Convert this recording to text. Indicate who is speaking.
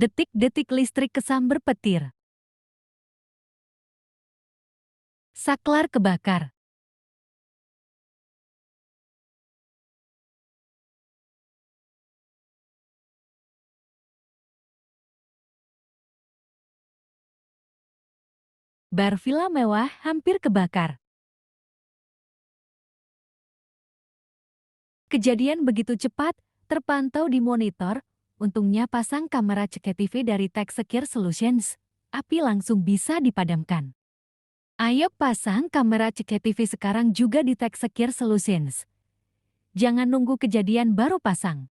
Speaker 1: Detik-detik listrik kesamber petir. Saklar kebakar. Bar villa mewah hampir kebakar. Kejadian begitu cepat, terpantau di monitor. Untungnya pasang kamera CCTV dari Tech Secure Solutions. Api langsung bisa dipadamkan. Ayo pasang kamera CCTV sekarang juga di Tech Secure Solutions. Jangan nunggu kejadian baru pasang.